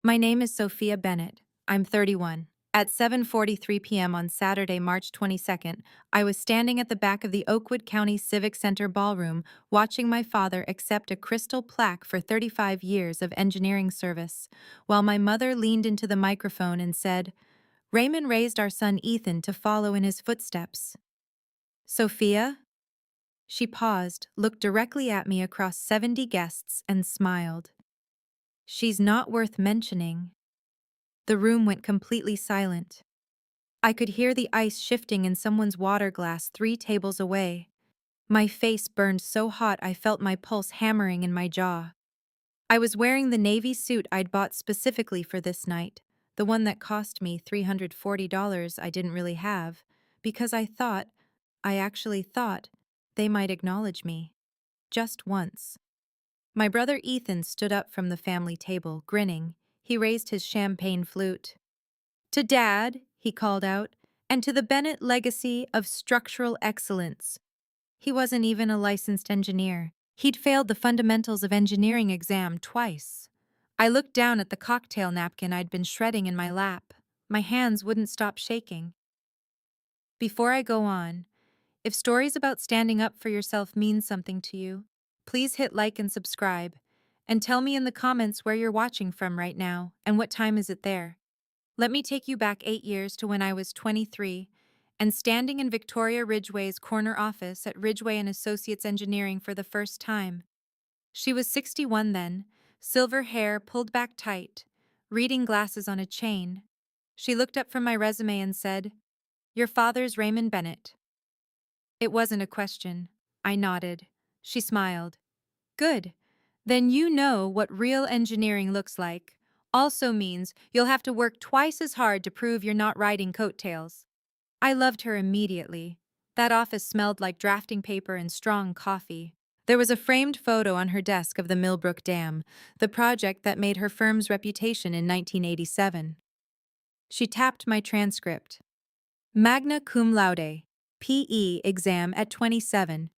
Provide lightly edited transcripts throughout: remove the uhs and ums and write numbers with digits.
My name is Sophia Bennett. I'm 31. At 7:43 p.m. on Saturday, March 22nd, I was standing at the back of the Oakwood County Civic Center ballroom watching my father accept a crystal plaque for 35 years of engineering service, while my mother leaned into the microphone and said, "Raymond raised our son Ethan to follow in his footsteps." Sophia? She paused, looked directly at me across 70 guests, and smiled. "She's not worth mentioning." The room went completely silent. I could hear the ice shifting in someone's water glass 3 tables away. My face burned so hot I felt my pulse hammering in my jaw. I was wearing the navy suit I'd bought specifically for this night, the one that cost me $340 I didn't really have, because I actually thought, they might acknowledge me. Just once. My brother Ethan stood up from the family table, grinning. He raised his champagne flute. "To Dad," he called out, "and to the Bennett legacy of structural excellence." He wasn't even a licensed engineer. He'd failed the fundamentals of engineering exam twice. I looked down at the cocktail napkin I'd been shredding in my lap. My hands wouldn't stop shaking. Before I go on, if stories about standing up for yourself mean something to you, please hit like and subscribe, and tell me in the comments where you're watching from right now and what time is it there. Let me take you back 8 years to when I was 23 and standing in Victoria Ridgway's corner office at Ridgway and Associates Engineering for the first time. She was 61 then, silver hair pulled back tight, reading glasses on a chain. She looked up from my resume and said, "Your father's Raymond Bennett." It wasn't a question. I nodded. She smiled. "Good. Then you know what real engineering looks like. Also means you'll have to work twice as hard to prove you're not riding coattails." I loved her immediately. That office smelled like drafting paper and strong coffee. There was a framed photo on her desk of the Millbrook Dam, the project that made her firm's reputation in 1987. She tapped my transcript. "Magna cum laude, PE exam at 27,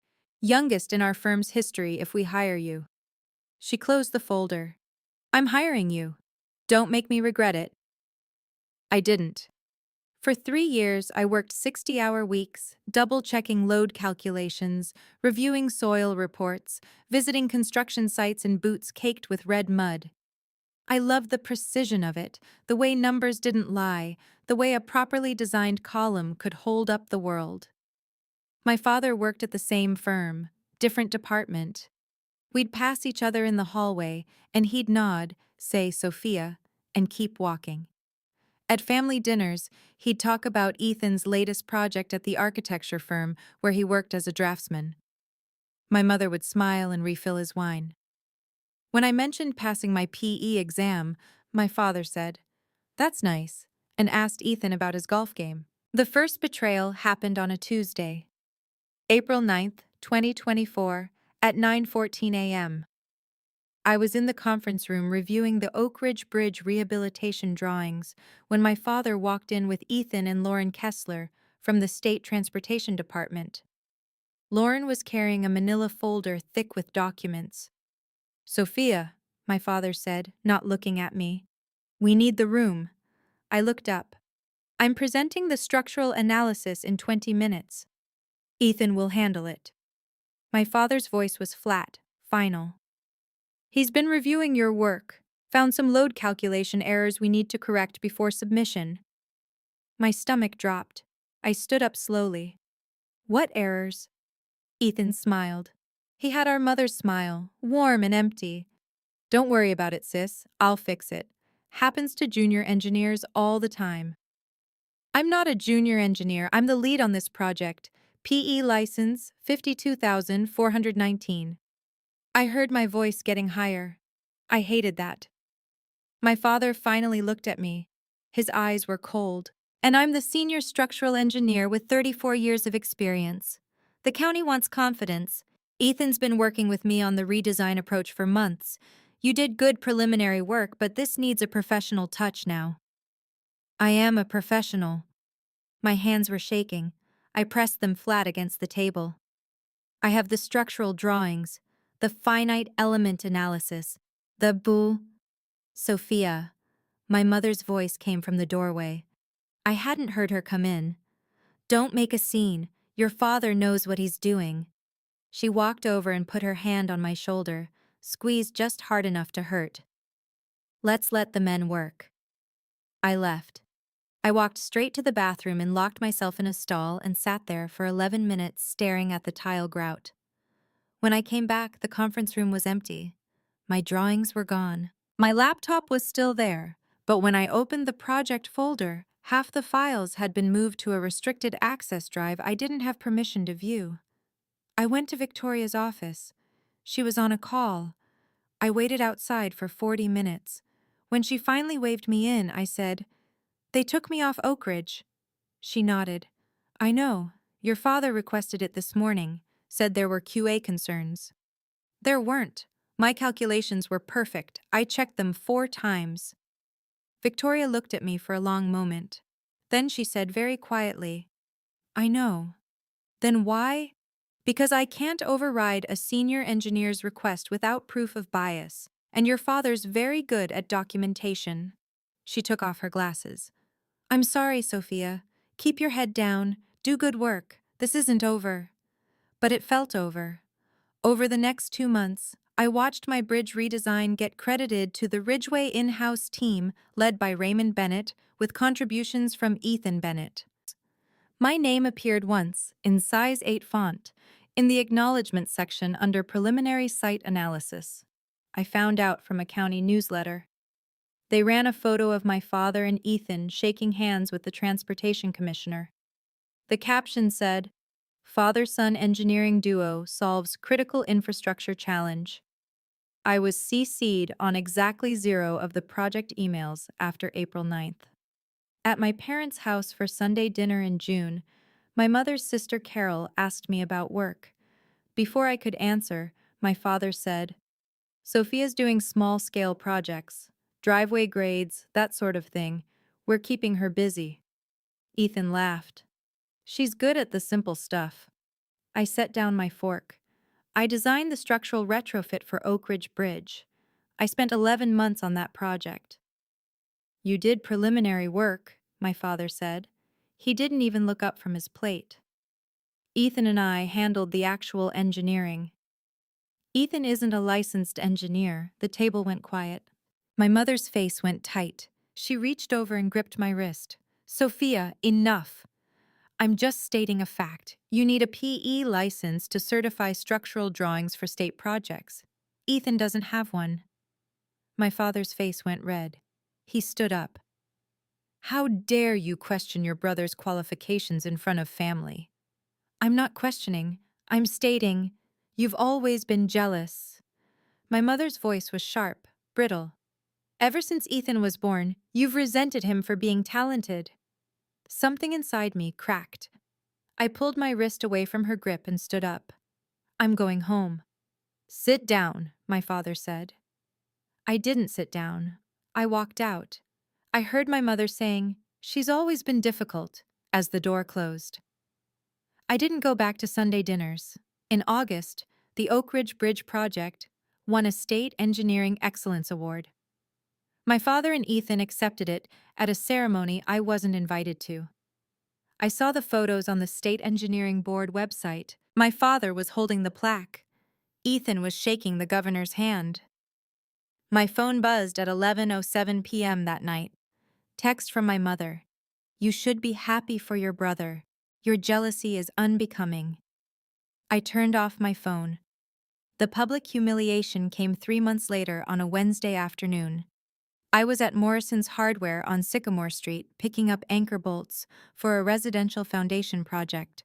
youngest in our firm's history if we hire you." She closed the folder. "I'm hiring you. Don't make me regret it." I didn't. For 3 years, I worked 60-hour weeks, double-checking load calculations, reviewing soil reports, visiting construction sites in boots caked with red mud. I loved the precision of it, the way numbers didn't lie, the way a properly designed column could hold up the world. My father worked at the same firm, different department. We'd pass each other in the hallway, and he'd nod, say Sophia, and keep walking. At family dinners, he'd talk about Ethan's latest project at the architecture firm where he worked as a draftsman. My mother would smile and refill his wine. When I mentioned passing my PE exam, my father said, "That's nice," and asked Ethan about his golf game. The first betrayal happened on a Tuesday, April 9th, 2024, at 9:14 a.m. I was in the conference room reviewing the Oak Ridge Bridge rehabilitation drawings when my father walked in with Ethan and Lauren Kessler from the State Transportation Department. Lauren was carrying a manila folder thick with documents. "Sophia," my father said, not looking at me, "we need the room." I looked up. "I'm presenting the structural analysis in 20 minutes. Ethan will handle it." My father's voice was flat, final. "He's been reviewing your work, found some load calculation errors we need to correct before submission." My stomach dropped. I stood up slowly. "What errors?" Ethan smiled. He had our mother's smile, warm and empty. "Don't worry about it, sis. I'll fix it. Happens to junior engineers all the time." "I'm not a junior engineer. I'm the lead on this project. PE license 52,419. I heard my voice getting higher. I hated that. My father finally looked at me. His eyes were cold. "And I'm the senior structural engineer with 34 years of experience. The county wants confidence. Ethan's been working with me on the redesign approach for months. You did good preliminary work, but this needs a professional touch now." I am a professional. My hands were shaking. I pressed them flat against the table. "I have the structural drawings, the finite element analysis, the boo." "Sophia, My mother's voice came from the doorway. I hadn't heard her come in. "Don't make a scene. Your father knows what he's doing." She walked over and put her hand on my shoulder, squeezed just hard enough to hurt. "Let's let the men work." I left. I walked straight to the bathroom and locked myself in a stall and sat there for 11 minutes staring at the tile grout. When I came back, the conference room was empty. My drawings were gone. My laptop was still there, but when I opened the project folder, half the files had been moved to a restricted access drive I didn't have permission to view. I went to Victoria's office. She was on a call. I waited outside for 40 minutes. When she finally waved me in, I said, "They took me off Oak Ridge." She nodded. "I know. Your father requested it this morning, said there were QA concerns." There weren't. My calculations were perfect. I checked them 4 times. Victoria looked at me for a long moment. Then she said very quietly, "I know." "Then why?" "Because I can't override a senior engineer's request without proof of bias, and your father's very good at documentation." She took off her glasses. "I'm sorry, Sophia. Keep your head down. Do good work. This isn't over." But it felt over. Over the next 2 months, I watched my bridge redesign get credited to the Ridgeway in-house team led by Raymond Bennett, with contributions from Ethan Bennett. My name appeared once, in size 8 font, in the acknowledgement section under preliminary site analysis. I found out from a county newsletter. They ran a photo of my father and Ethan shaking hands with the transportation commissioner. The caption said, "Father-son engineering duo solves critical infrastructure challenge." I was CC'd on exactly 0 of the project emails after April 9th. At my parents' house for Sunday dinner in June, my mother's sister Carol asked me about work. Before I could answer, my father said, "Sophia's doing small-scale projects, driveway grades, that sort of thing. We're keeping her busy." Ethan laughed. "She's good at the simple stuff." I set down my fork. I designed the structural retrofit for Oak Ridge Bridge. I spent 11 months on that project. "You did preliminary work," my father said. He didn't even look up from his plate. "Ethan and I handled the actual engineering." "Ethan isn't a licensed engineer." The table went quiet. My mother's face went tight. She reached over and gripped my wrist. "Sophia, enough. I'm just stating a fact. You need a PE license to certify structural drawings for state projects. Ethan doesn't have one." My father's face went red. He stood up. "How dare you question your brother's qualifications in front of family?" "I'm not questioning. I'm stating, you've always been jealous." My mother's voice was sharp, brittle. "Ever since Ethan was born, you've resented him for being talented." Something inside me cracked. I pulled my wrist away from her grip and stood up. "I'm going home." "Sit down," my father said. I didn't sit down. I walked out. I heard my mother saying, "She's always been difficult," as the door closed. I didn't go back to Sunday dinners. In August, the Oak Ridge Bridge project won a State Engineering Excellence Award. My father and Ethan accepted it at a ceremony I wasn't invited to. I saw the photos on the State Engineering Board website. My father was holding the plaque. Ethan was shaking the governor's hand. My phone buzzed at 11:07 p.m. that night. Text from my mother. "You should be happy for your brother. Your jealousy is unbecoming." I turned off my phone. The public humiliation came 3 months later on a Wednesday afternoon. I was at Morrison's Hardware on Sycamore Street picking up anchor bolts for a residential foundation project.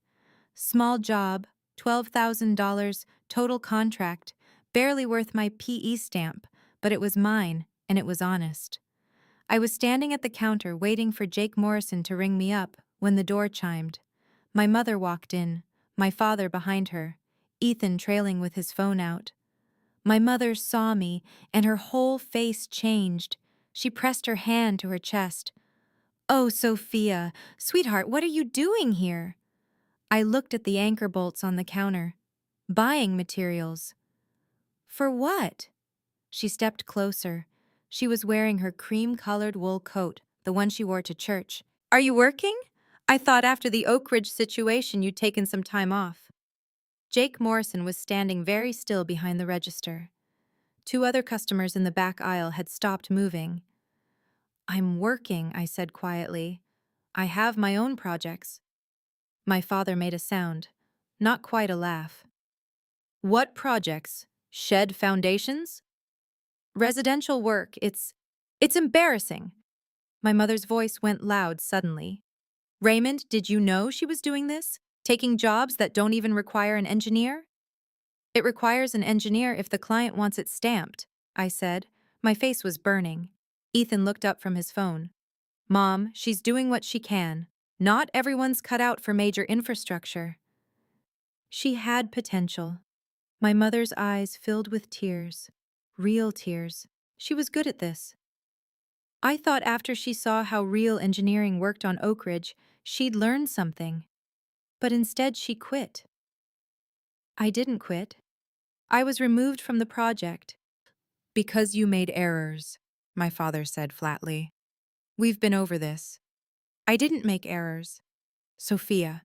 Small job, $12,000, total contract, barely worth my PE stamp, but it was mine, and it was honest. I was standing at the counter waiting for Jake Morrison to ring me up when the door chimed. My mother walked in, my father behind her, Ethan trailing with his phone out. My mother saw me, and her whole face changed. She pressed her hand to her chest. "Oh, Sophia, sweetheart, what are you doing here?" I looked at the anchor bolts on the counter. "Buying materials." "For what?" She stepped closer. She was wearing her cream-colored wool coat, the one she wore to church. "Are you working? I thought after the Oak Ridge situation you'd taken some time off." Jake Morrison was standing very still behind the register. Two other customers in the back aisle had stopped moving. "I'm working," I said quietly. "I have my own projects." My father made a sound, not quite a laugh. "What projects? Shed foundations?" "Residential work, it's embarrassing." My mother's voice went loud suddenly. "Raymond, did you know she was doing this? Taking jobs that don't even require an engineer?" "It requires an engineer if the client wants it stamped," I said. My face was burning. Ethan looked up from his phone. "Mom, she's doing what she can. Not everyone's cut out for major infrastructure." She had potential. My mother's eyes filled with tears. Real tears. She was good at this. I thought after she saw how real engineering worked on Oak Ridge, she'd learn something. But instead she quit. I didn't quit. I was removed from the project. "Because you made errors," my father said flatly. "We've been over this." "I didn't make errors." "Sophia."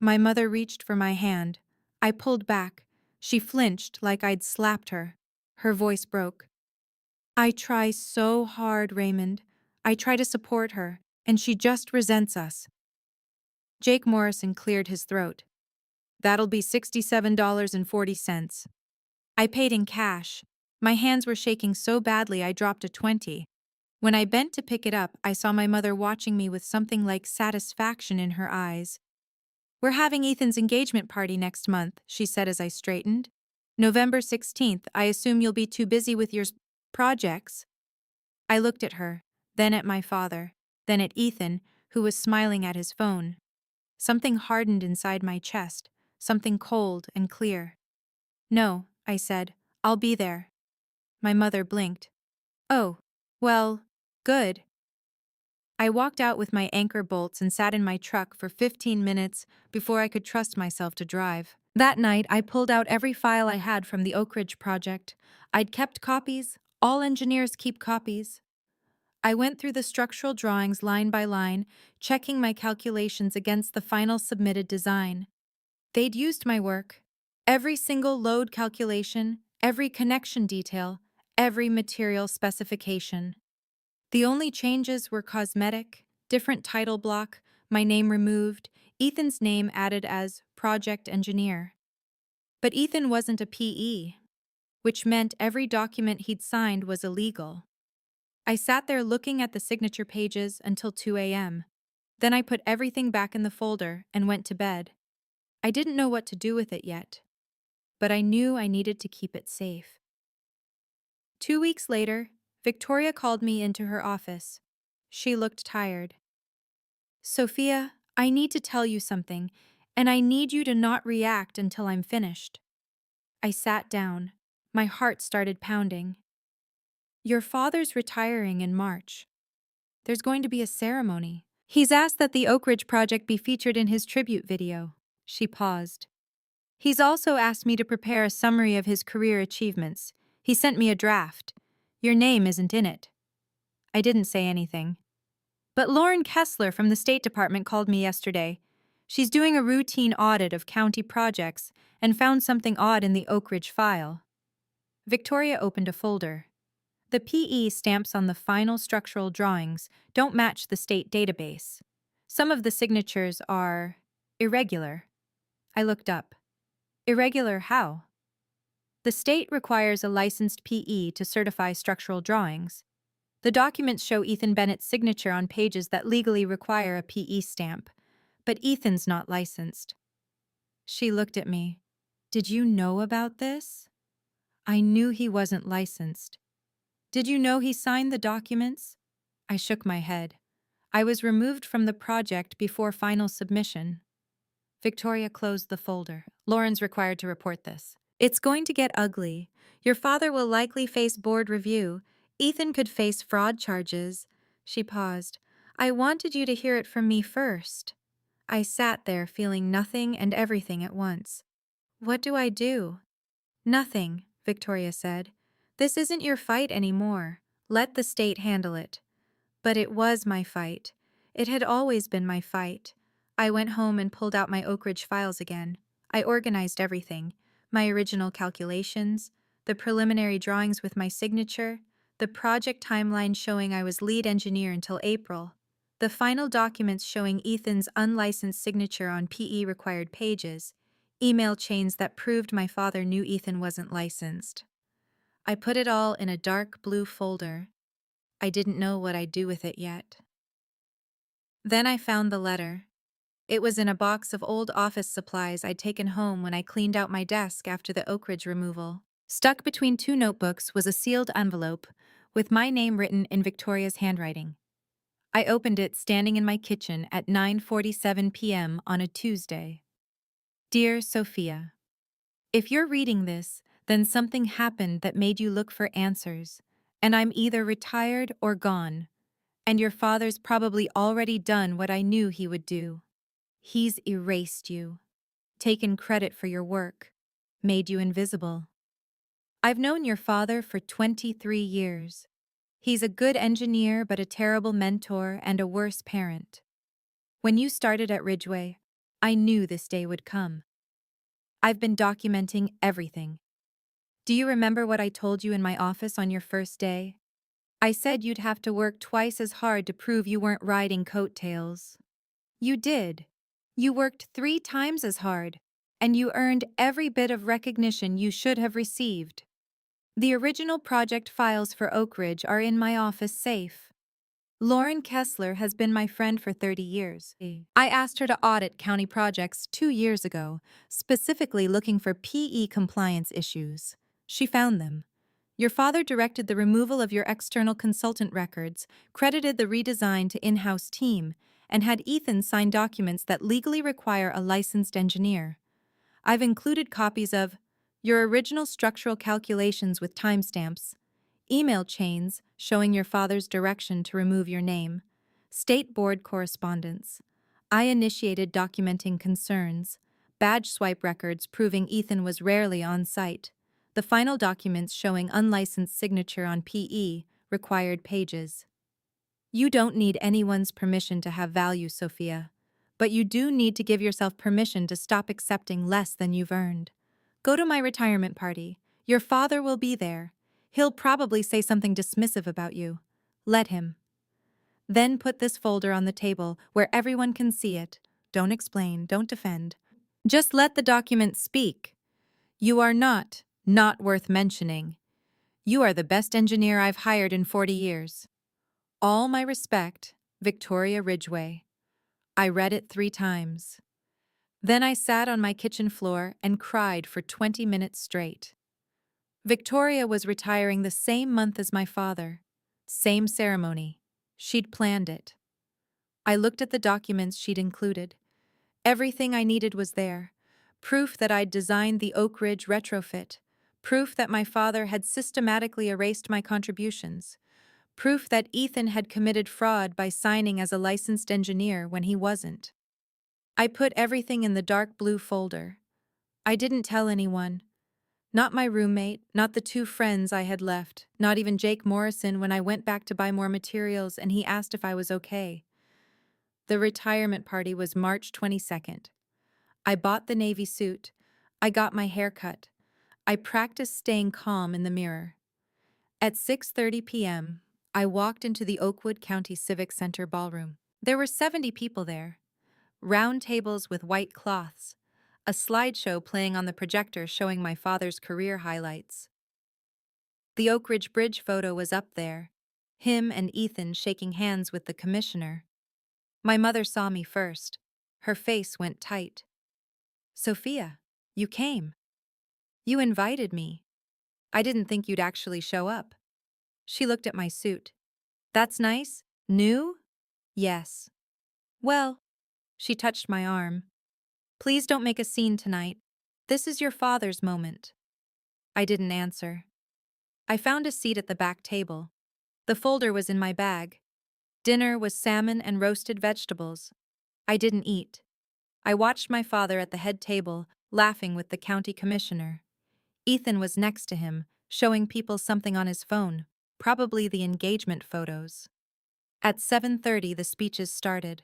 My mother reached for my hand. I pulled back. She flinched like I'd slapped her. Her voice broke. "I try so hard, Raymond. I try to support her, and she just resents us." Jake Morrison cleared his throat. "That'll be $67.40. I paid in cash. My hands were shaking so badly I dropped a 20. When I bent to pick it up, I saw my mother watching me with something like satisfaction in her eyes. "We're having Ethan's engagement party next month," she said as I straightened. "November 16th. I assume you'll be too busy with your projects." I looked at her, then at my father, then at Ethan, who was smiling at his phone. Something hardened inside my chest, something cold and clear. "No," I said. "I'll be there." My mother blinked. "Oh, well, good." I walked out with my anchor bolts and sat in my truck for 15 minutes before I could trust myself to drive. That night, I pulled out every file I had from the Oak Ridge project. I'd kept copies. All engineers keep copies. I went through the structural drawings line by line, checking my calculations against the final submitted design. They'd used my work. Every single load calculation, every connection detail, every material specification. The only changes were cosmetic, different title block, my name removed, Ethan's name added as project engineer. But Ethan wasn't a PE, which meant every document he'd signed was illegal. I sat there looking at the signature pages until 2 a.m. Then I put everything back in the folder and went to bed. I didn't know what to do with it yet, but I knew I needed to keep it safe. 2 weeks later, Victoria called me into her office. She looked tired. "Sophia, I need to tell you something, and I need you to not react until I'm finished." I sat down. My heart started pounding. "Your father's retiring in March. There's going to be a ceremony. He's asked that the Oak Ridge project be featured in his tribute video." She paused. "He's also asked me to prepare a summary of his career achievements. He sent me a draft. Your name isn't in it." I didn't say anything. "But Lauren Kessler from the State Department called me yesterday. She's doing a routine audit of county projects and found something odd in the Oak Ridge file." Victoria opened a folder. "The PE stamps on the final structural drawings don't match the state database. Some of the signatures are irregular." I looked up. "Irregular how?" "The state requires a licensed PE to certify structural drawings. The documents show Ethan Bennett's signature on pages that legally require a PE stamp, but Ethan's not licensed." She looked at me. "Did you know about this?" "I knew he wasn't licensed." "Did you know he signed the documents?" I shook my head. "I was removed from the project before final submission." Victoria closed the folder. "Lauren's required to report this. It's going to get ugly. Your father will likely face board review. Ethan could face fraud charges." She paused. "I wanted you to hear it from me first." I sat there feeling nothing and everything at once. "What do?" "Nothing," Victoria said. "This isn't your fight anymore. Let the state handle it. But it was my fight. It had always been my fight. I went home and pulled out my Oak Ridge files again. I organized everything: my original calculations, the preliminary drawings with my signature, the project timeline showing I was lead engineer until April, the final documents showing Ethan's unlicensed signature on PE required pages, email chains that proved my father knew Ethan wasn't licensed. I put it all in a dark blue folder. I didn't know what I'd do with it yet. Then I found the letter. It was in a box of old office supplies I'd taken home when I cleaned out my desk after the Oak Ridge removal. Stuck between two notebooks was a sealed envelope with my name written in Victoria's handwriting. I opened it standing in my kitchen at 9:47 p.m. on a Tuesday. Dear Sophia, if you're reading this, then something happened that made you look for answers, and I'm either retired or gone, and your father's probably already done what I knew he would do. He's erased you, taken credit for your work, made you invisible. I've known your father for 23 years. He's a good engineer but a terrible mentor and a worse parent. When you started at Ridgeway, I knew this day would come. I've been documenting everything. Do you remember what I told you in my office on your first day? I said you'd have to work twice as hard to prove you weren't riding coattails. You did. You worked 3 times as hard, and you earned every bit of recognition you should have received. The original project files for Oak Ridge are in my office safe. Lauren Kessler has been my friend for 30 years. I asked her to audit county projects 2 years ago, specifically looking for PE compliance issues. She found them. Your father directed the removal of your external consultant records, credited the redesign to in-house team, and had Ethan sign documents that legally require a licensed engineer. I've included copies of your original structural calculations with timestamps, email chains showing your father's direction to remove your name, state board correspondence. I initiated documenting concerns, badge swipe records proving Ethan was rarely on site, the final documents showing unlicensed signature on PE, required pages. You don't need anyone's permission to have value, Sophia, but you do need to give yourself permission to stop accepting less than you've earned. Go to my retirement party. Your father will be there. He'll probably say something dismissive about you. Let him. Then put this folder on the table where everyone can see it. Don't explain, don't defend. Just let the document speak. You are not worth mentioning. You are the best engineer I've hired in 40 years. All my respect, Victoria Ridgeway. I read it 3 times. Then I sat on my kitchen floor and cried for 20 minutes straight. Victoria was retiring the same month as my father. Same ceremony. She'd planned it. I looked at the documents she'd included. Everything I needed was there. Proof that I'd designed the Oak Ridge retrofit. Proof that my father had systematically erased my contributions. Proof that Ethan had committed fraud by signing as a licensed engineer when he wasn't. I put everything in the dark blue folder. I didn't tell anyone. Not my roommate, not the 2 friends I had left, not even Jake Morrison when I went back to buy more materials and he asked if I was okay. The retirement party was March 22nd. I bought the navy suit. I got my hair cut. I practiced staying calm in the mirror. At 6:30 p.m., I walked into the Oakwood County Civic Center ballroom. There were 70 people there. Round tables with white cloths, a slideshow playing on the projector showing my father's career highlights. The Oak Ridge Bridge photo was up there, him and Ethan shaking hands with the commissioner. My mother saw me first. Her face went tight. Sophia, you came. You invited me. I didn't think you'd actually show up. She looked at my suit. That's nice? New? Yes. Well, she touched my arm. Please don't make a scene tonight. This is your father's moment. I didn't answer. I found a seat at the back table. The folder was in my bag. Dinner was salmon and roasted vegetables. I didn't eat. I watched my father at the head table, laughing with the county commissioner. Ethan was next to him, showing people something on his phone. probably the engagement photos. At 7:30, the speeches started.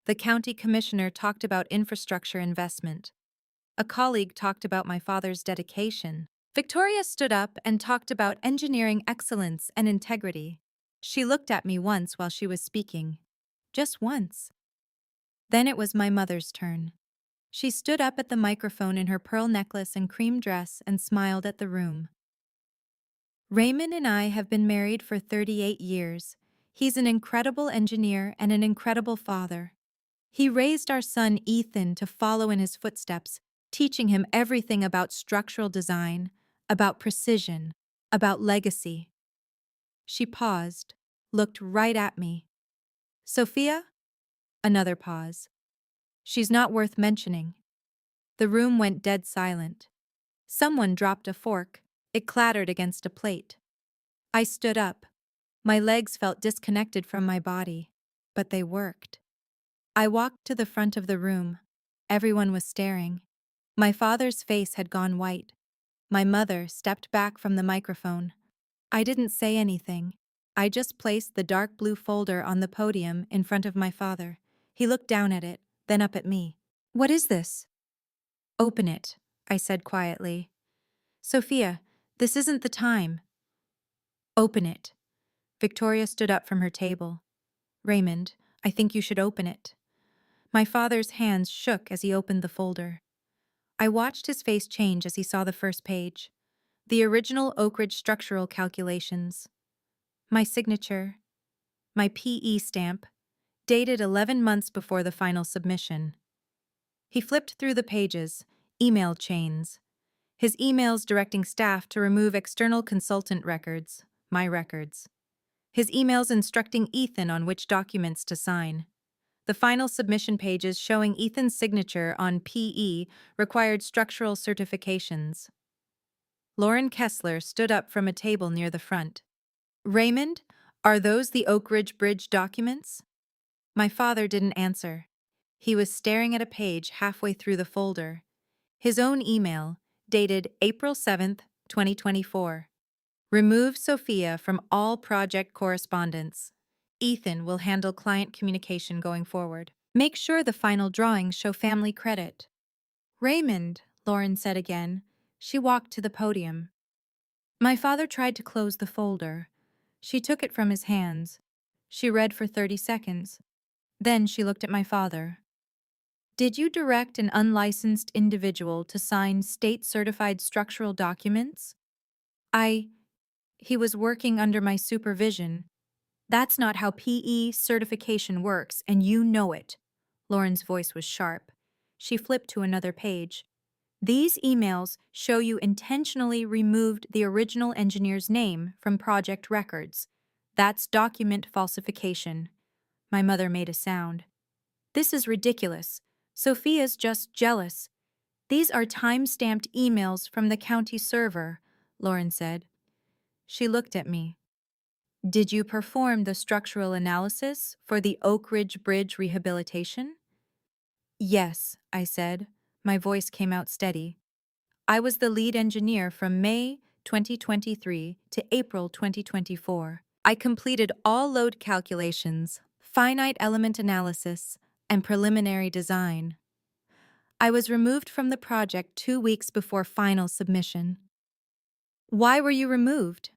The county commissioner talked about infrastructure investment. A colleague talked about my father's dedication. Victoria stood up and talked about engineering excellence and integrity. She looked at me once while she was speaking. Just once. Then it was my mother's turn. She stood up at the microphone in her pearl necklace and cream dress and smiled at the room. Raymond and I have been married for 38 years. He's an incredible engineer and an incredible father. He raised our son Ethan to follow in his footsteps, teaching him everything about structural design, about precision, about legacy. She paused, looked right at me. Sophia? Another pause. She's not worth mentioning. The room went dead silent. Someone dropped a fork. It clattered against a plate. I stood up. My legs felt disconnected from my body, but they worked. I walked to the front of the room. Everyone was staring. My father's face had gone white. My mother stepped back from the microphone. I didn't say anything. I just placed the dark blue folder on the podium in front of my father. He looked down at it, then up at me. "What is this?" "Open it," I said quietly. "Sophia, this isn't the time." "Open it." Victoria stood up from her table. "Raymond, I think you should open it." My father's hands shook as he opened the folder. I watched his face change as he saw the first page. The original Oak Ridge structural calculations. My signature. My PE stamp. Dated 11 months before the final submission. He flipped through the pages. Email chains. His emails directing staff to remove external consultant records. My records. His emails instructing Ethan on which documents to sign. The final submission pages showing Ethan's signature on PE required structural certifications. Lauren Kessler stood up from a table near the front. "Raymond, are those the Oak Ridge Bridge documents?" My father didn't answer. He was staring at a page halfway through the folder. His own email, dated April 7th, 2024. "Remove Sophia from all project correspondence. Ethan will handle client communication going forward. Make sure the final drawings show family credit." "Raymond," Lauren said again. She walked to the podium. My father tried to close the folder. She took it from his hands. She read for 30 seconds. Then she looked at my father. "Did you direct an unlicensed individual to sign state-certified structural documents?" He was working under my supervision." "That's not how PE certification works, and you know it." Lauren's voice was sharp. She flipped to another page. "These emails show you intentionally removed the original engineer's name from project records. That's document falsification." My mother made a sound. "This is ridiculous. Sophia's just jealous." "These are time-stamped emails from the county server," Lauren said. She looked at me. "Did you perform the structural analysis for the Oak Ridge Bridge rehabilitation?" "Yes," I said. My voice came out steady. "I was the lead engineer from May 2023 to April 2024. I completed all load calculations, finite element analysis, and preliminary design. I was removed from the project 2 weeks before final submission." "Why were you removed?"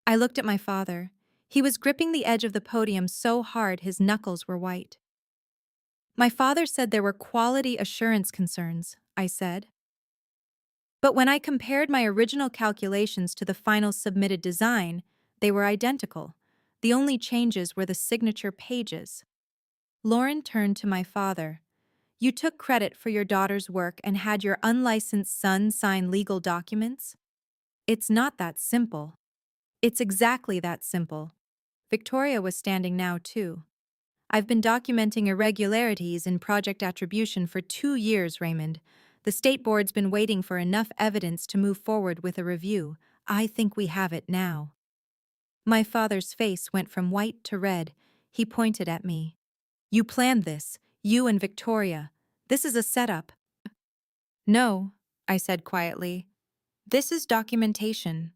I looked at my father. He was gripping the edge of the podium so hard his knuckles were white. "My father said there were quality assurance concerns," I said. "But when I compared my original calculations to the final submitted design, they were identical. The only changes were the signature pages." Lauren turned to my father. "You took credit for your daughter's work and had your unlicensed son sign legal documents? It's not that simple." "It's exactly that simple." Victoria was standing now, too. "I've been documenting irregularities in project attribution for 2 years, Raymond. The state board's been waiting for enough evidence to move forward with a review. I think we have it now." My father's face went from white to red. He pointed at me. "You planned this, you and Victoria. This is a setup." "No," I said quietly. "This is documentation."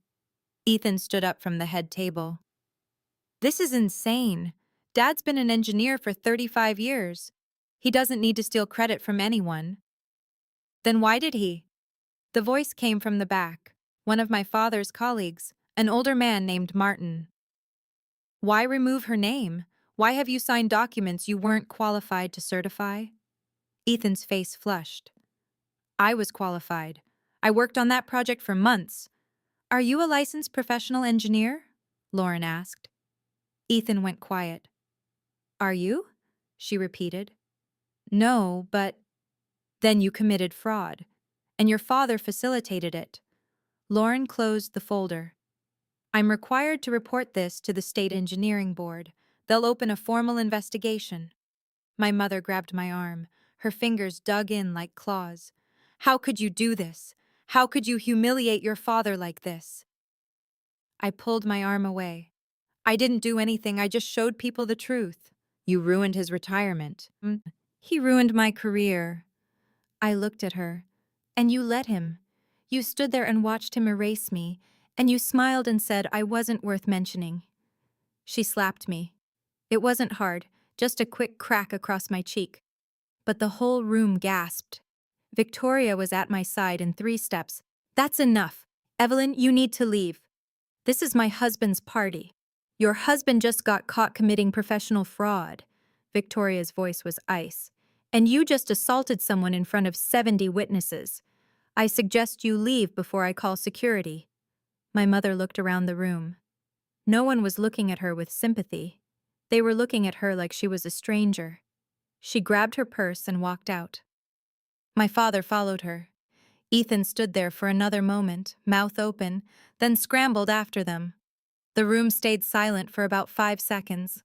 Ethan stood up from the head table. This is insane. Dad's been an engineer for 35 years. He doesn't need to steal credit from anyone. Then why did he? The voice came from the back. One of my father's colleagues, an older man named Martin. Why remove her name? Why have you signed documents you weren't qualified to certify? Ethan's face flushed. I was qualified. I worked on that project for months. Are you a licensed professional engineer? Lauren asked. Ethan went quiet. Are you? She repeated. No, but… Then you committed fraud. And your father facilitated it. Lauren closed the folder. I'm required to report this to the State Engineering Board. They'll open a formal investigation. My mother grabbed my arm. Her fingers dug in like claws. How could you do this? How could you humiliate your father like this? I pulled my arm away. I didn't do anything, I just showed people the truth. You ruined his retirement. He ruined my career. I looked at her. And you let him. You stood there and watched him erase me, and you smiled and said I wasn't worth mentioning. She slapped me. It wasn't hard, just a quick crack across my cheek. But the whole room gasped. Victoria was at my side in 3 steps. That's enough. Evelyn, you need to leave. This is my husband's party. Your husband just got caught committing professional fraud. Victoria's voice was ice. And you just assaulted someone in front of 70 witnesses. I suggest you leave before I call security. My mother looked around the room. No one was looking at her with sympathy. They were looking at her like she was a stranger. She grabbed her purse and walked out. My father followed her. Ethan stood there for another moment, mouth open, then scrambled after them. The room stayed silent for about 5 seconds.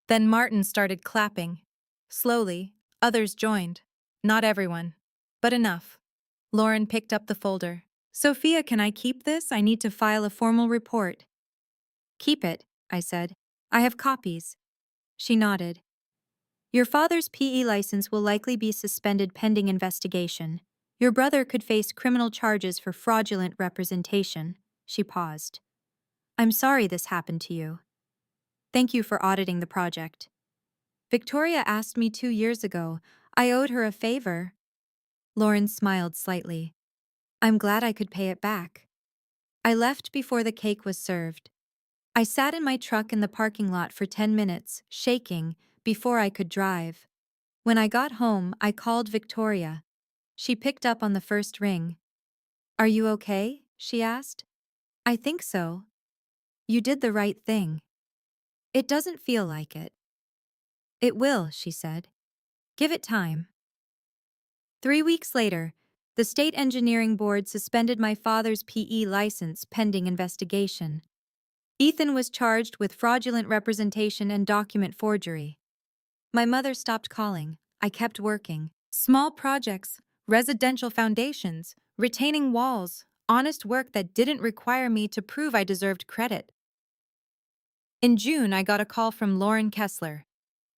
Then Martin started clapping. Slowly, others joined. Not everyone, but enough. Lauren picked up the folder. Sophia, can I keep this? I need to file a formal report. Keep it, I said. I have copies. She nodded. Your father's PE license will likely be suspended pending investigation. Your brother could face criminal charges for fraudulent representation. She paused. I'm sorry this happened to you. Thank you for auditing the project. Victoria asked me 2 years ago. I owed her a favor. Lauren smiled slightly. I'm glad I could pay it back. I left before the cake was served. I sat in my truck in the parking lot for 10 minutes, shaking, before I could drive. When I got home, I called Victoria. She picked up on the first ring. Are you okay? She asked. I think so. You did the right thing. It doesn't feel like it. It will, she said. Give it time. 3 weeks later, the State Engineering Board suspended my father's PE license pending investigation. Ethan was charged with fraudulent representation and document forgery. My mother stopped calling. I kept working. Small projects, residential foundations, retaining walls, honest work that didn't require me to prove I deserved credit. In June, I got a call from Lauren Kessler.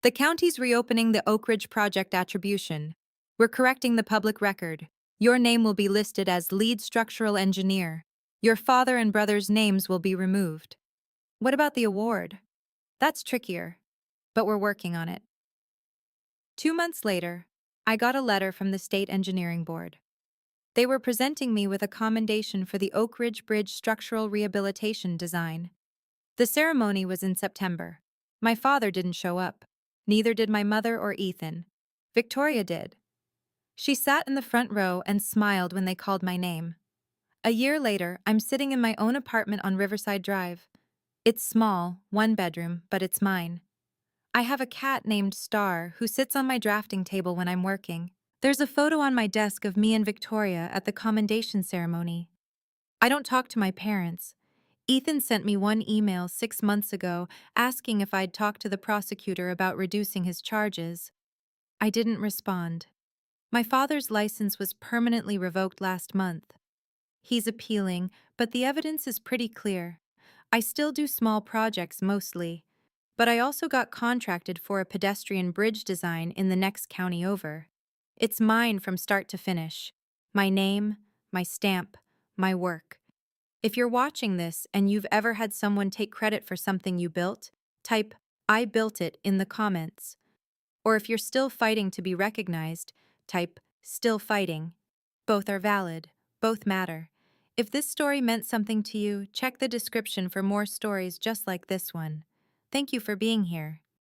The county's reopening the Oak Ridge project attribution. We're correcting the public record. Your name will be listed as lead structural engineer. Your father and brother's names will be removed. What about the award? That's trickier, but we're working on it. 2 months later, I got a letter from the State Engineering Board. They were presenting me with a commendation for the Oak Ridge Bridge structural rehabilitation design. The ceremony was in September. My father didn't show up. Neither did my mother or Ethan. Victoria did. She sat in the front row and smiled when they called my name. A year later, I'm sitting in my own apartment on Riverside Drive. It's small, 1 bedroom, but it's mine. I have a cat named Star who sits on my drafting table when I'm working. There's a photo on my desk of me and Victoria at the commendation ceremony. I don't talk to my parents. Ethan sent me one email 6 months ago asking if I'd talk to the prosecutor about reducing his charges. I didn't respond. My father's license was permanently revoked last month. He's appealing, but the evidence is pretty clear. I still do small projects mostly, but I also got contracted for a pedestrian bridge design in the next county over. It's mine from start to finish. My name, my stamp, my work. If you're watching this and you've ever had someone take credit for something you built, type, "I built it" in the comments. Or if you're still fighting to be recognized, type, "Still fighting." Both are valid, both matter. If this story meant something to you, check the description for more stories just like this one. Thank you for being here.